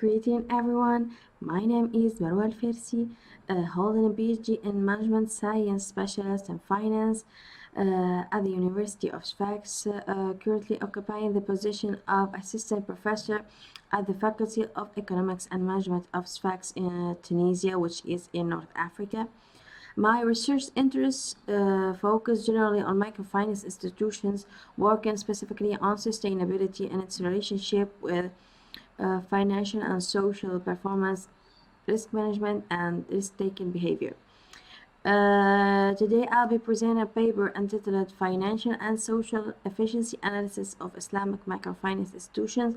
Greeting everyone, my name is Marwa Al-Fersi, holding a PhD in Management Science Specialist in Finance at the University of Sfax, currently occupying the position of Assistant Professor at the Faculty of Economics and Management of Sfax in Tunisia, which is in North Africa. My research interests focus generally on microfinance institutions, working specifically on sustainability and its relationship with financial and social performance, risk management, and risk-taking behavior. Today I'll be presenting a paper entitled Financial and Social Efficiency Analysis of Islamic Microfinance Institutions.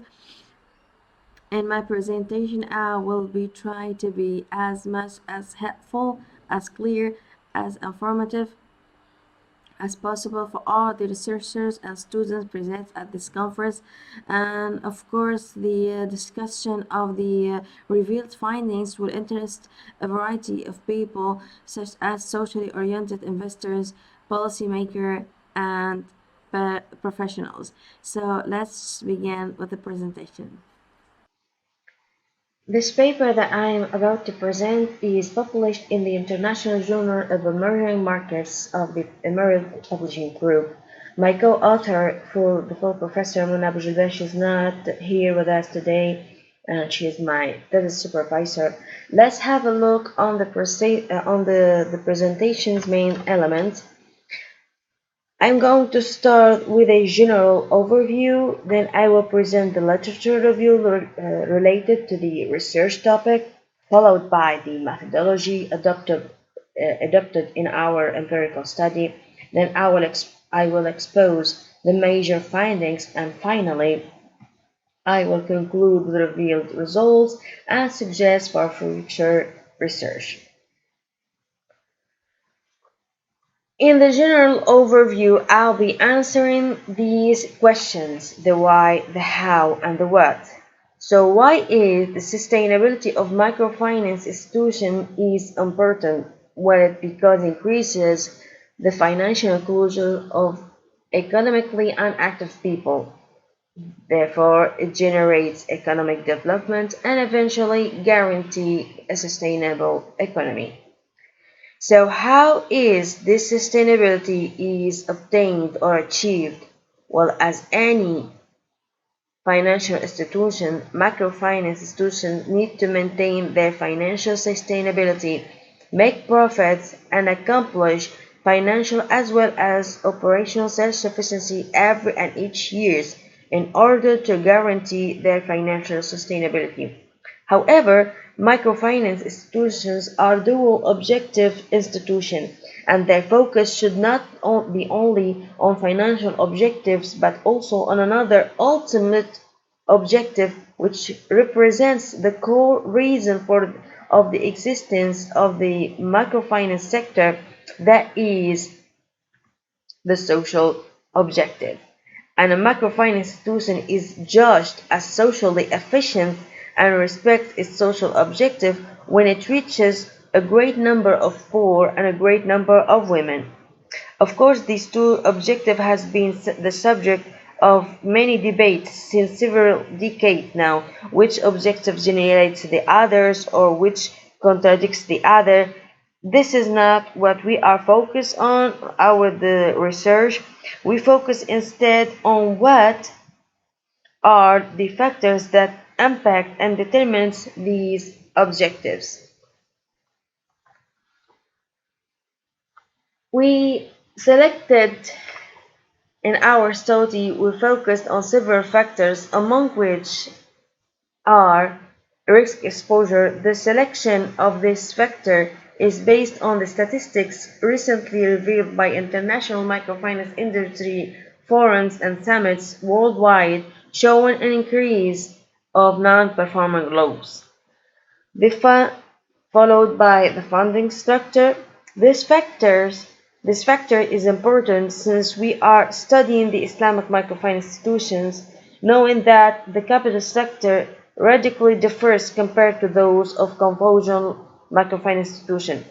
In my presentation, I will be trying to be as much as helpful, as clear, as informative as possible for all the researchers and students present at this conference, and of course the discussion of the revealed findings will interest a variety of people such as socially oriented investors, policymakers, and professionals. So let's begin with the presentation. This paper that I am about to present is published in the International Journal of Emerging Markets of the Emerald Publishing Group. My co-author, the full Professor Mona Boujilbash, is not here with us today, and she is my thesis supervisor. Let's have a look on the presentation's main elements. I'm going to start with a general overview, then I will present the literature review related to the research topic, followed by the methodology adopted in our empirical study. Then I will expose the major findings, and finally I will conclude with revealed results and suggest for future research. In the general overview, I'll be answering these questions: the why, the how, and the what. So why is the sustainability of microfinance institution is important? Well, because it increases the financial inclusion of economically inactive people. Therefore, it generates economic development and eventually guarantee a sustainable economy. So how is this sustainability is obtained or achieved? Well, as any financial institution, microfinance institutions need to maintain their financial sustainability, make profits, and accomplish financial as well as operational self-sufficiency every and each year in order to guarantee their financial sustainability. However, microfinance institutions are dual objective institutions, and their focus should not be only on financial objectives but also on another ultimate objective which represents the core reason of the existence of the microfinance sector, that is the social objective. And a microfinance institution is judged as socially efficient and respects its social objective when it reaches a great number of poor and a great number of women. Of course, these two objectives has been the subject of many debates since several decades now, which objective generates the others or which contradicts the other. This is not what we are focused on the research. We focus instead on what are the factors that impact and determines these objectives. We selected in our study, we focused on several factors, among which are risk exposure. The selection of this factor is based on the statistics recently revealed by international microfinance industry forums and summits worldwide, showing an increase of non-performing loans. Followed by the funding structure. This factor is important since we are studying the Islamic microfinance institutions, knowing that the capital structure radically differs compared to those of conventional microfinance institutions.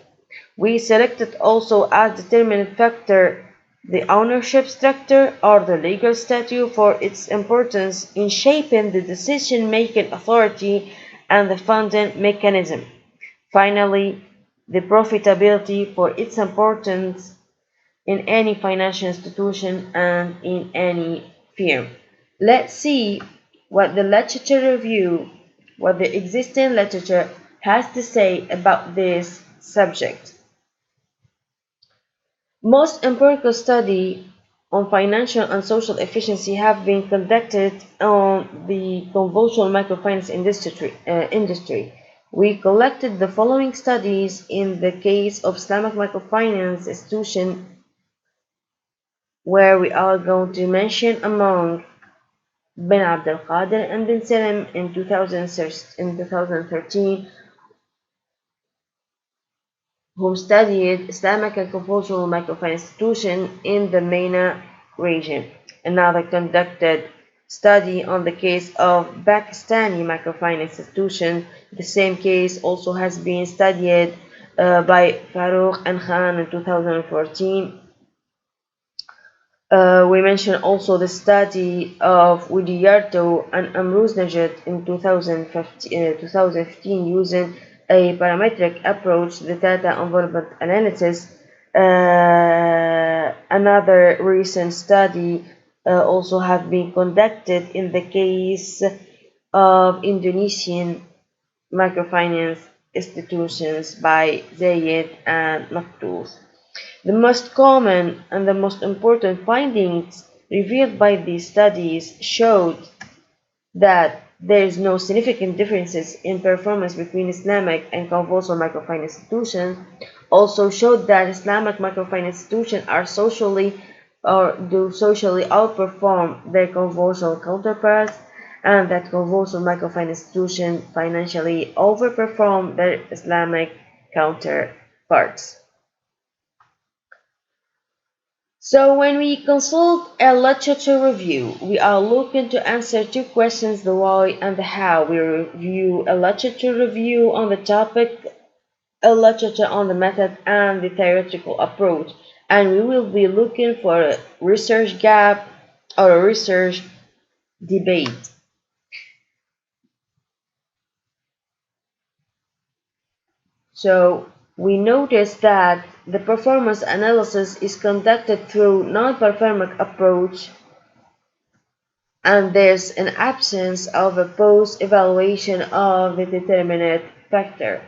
We selected also as determinant factor the ownership structure or the legal statute for its importance in shaping the decision-making authority and the funding mechanism. Finally, the profitability for its importance in any financial institution and in any firm. Let's see what the literature review, what the existing literature has to say about this subject. Most empirical studies on financial and social efficiency have been conducted on the conventional microfinance industry. We collected the following studies in the case of Islamic microfinance institution, where we are going to mention among bin Abdel Qadir and bin Salim in 2013, whom studied Islamic and conventional microfinance institutions in the MENA region. Another conducted study on the case of Pakistani microfinance institution. The same case also has been studied by Farouk and Khan in 2014. We mentioned also the study of Widiarto and Amruz-Najat in 2015 using a parametric approach to the data environment analysis. Another recent study also have been conducted in the case of Indonesian microfinance institutions by Zayed and Maktous. The most common and the most important findings revealed by these studies showed that there is no significant differences in performance between Islamic and conventional microfinance institutions. Also showed that Islamic microfinance institutions are socially outperform their conventional counterparts, and that conventional microfinance institutions financially overperform their Islamic counterparts. So when we consult a literature review, we are looking to answer two questions, the why and the how. We review a literature review on the topic, a literature on the method and the theoretical approach. And we will be looking for a research gap or a research debate. So we notice that the performance analysis is conducted through non-performance approach, and there's an absence of a post-evaluation of the determinant factor.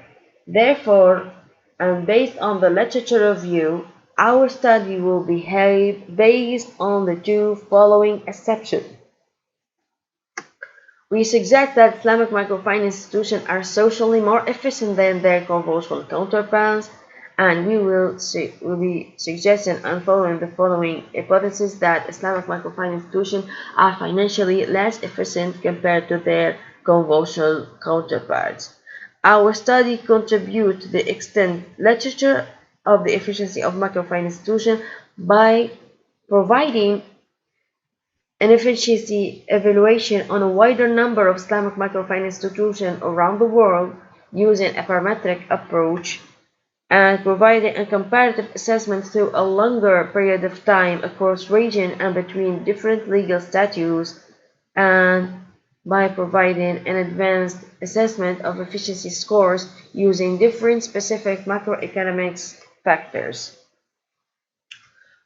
Therefore, and based on the literature review, our study will behave based on the two following assumptions. We suggest that Islamic microfinance institutions are socially more efficient than their conventional counterparts, and we will be suggesting and following the following hypothesis that Islamic microfinance institutions are financially less efficient compared to their conventional counterparts. Our study contributes to the extent literature of the efficiency of microfinance institutions by providing an efficiency evaluation on a wider number of Islamic microfinance institutions around the world using a parametric approach, and providing a comparative assessment through a longer period of time across regions and between different legal statutes, and by providing an advanced assessment of efficiency scores using different specific macroeconomics factors.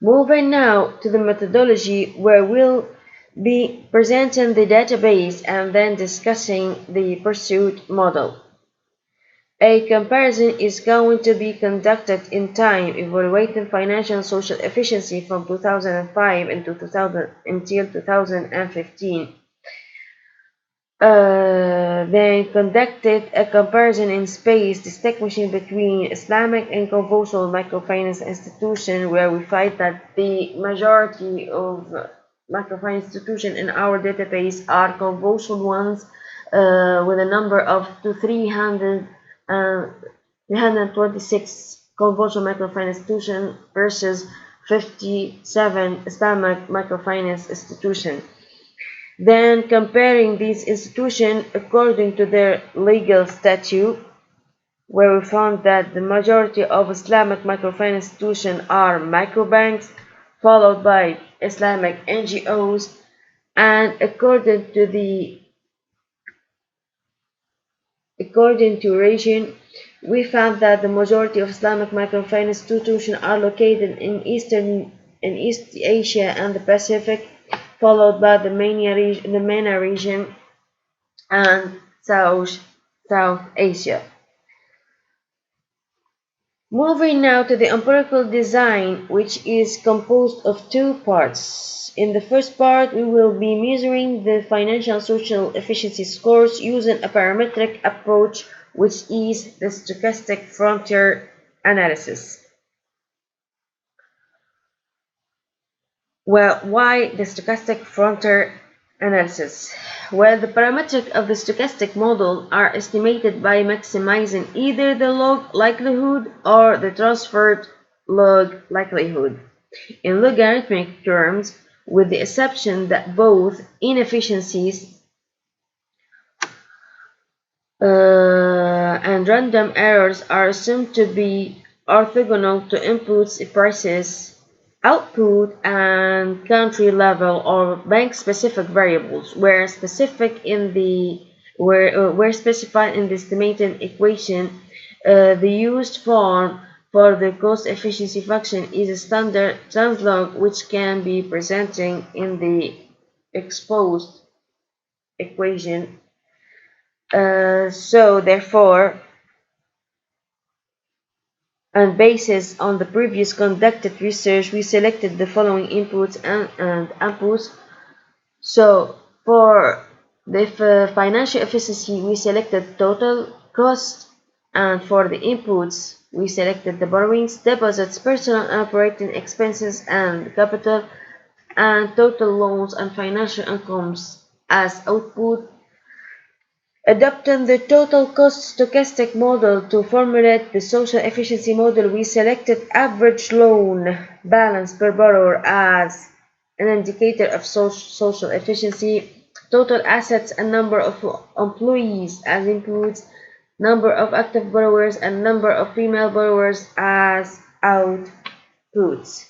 Moving now to the methodology, where we'll be presenting the database and then discussing the pursuit model. A comparison is going to be conducted in time, evaluating financial and social efficiency from 2005 until 2015. Then conducted a comparison in space, distinguishing between Islamic and conventional microfinance institutions, where we find that the majority of microfinance institutions in our database are conventional ones, with a number of 326 conventional microfinance institutions versus 57 Islamic microfinance institutions. Then comparing these institutions according to their legal statute, where we found that the majority of Islamic microfinance institutions are microbanks, followed by Islamic NGOs, and according to the According to region, we found that the majority of Islamic microfinance institutions are located in East Asia and the Pacific, followed by the MENA region and South Asia. Moving now to the empirical design, which is composed of two parts. In the first part, we will be measuring the financial and social efficiency scores using a parametric approach, which is the stochastic frontier analysis. Well, why the stochastic frontier analysis? Well, the parametric of the stochastic model are estimated by maximizing either the log likelihood or the transferred log likelihood in logarithmic terms, with the exception that both inefficiencies and random errors are assumed to be orthogonal to inputs, prices, output, and country level or bank specific variables, where specified in the estimated equation. The used form for the cost efficiency function is a standard translog, which can be presented in the exposed equation. So therefore, and based on the previous conducted research, we selected the following inputs and outputs. So for the financial efficiency, we selected total cost, and for the inputs, we selected the borrowings, deposits, personal and operating expenses, and capital, and total loans and financial incomes as output. Adopting the total cost stochastic model to formulate the social efficiency model, we selected average loan balance per borrower as an indicator of social efficiency, total assets and number of employees as inputs, number of active borrowers and number of female borrowers as outputs.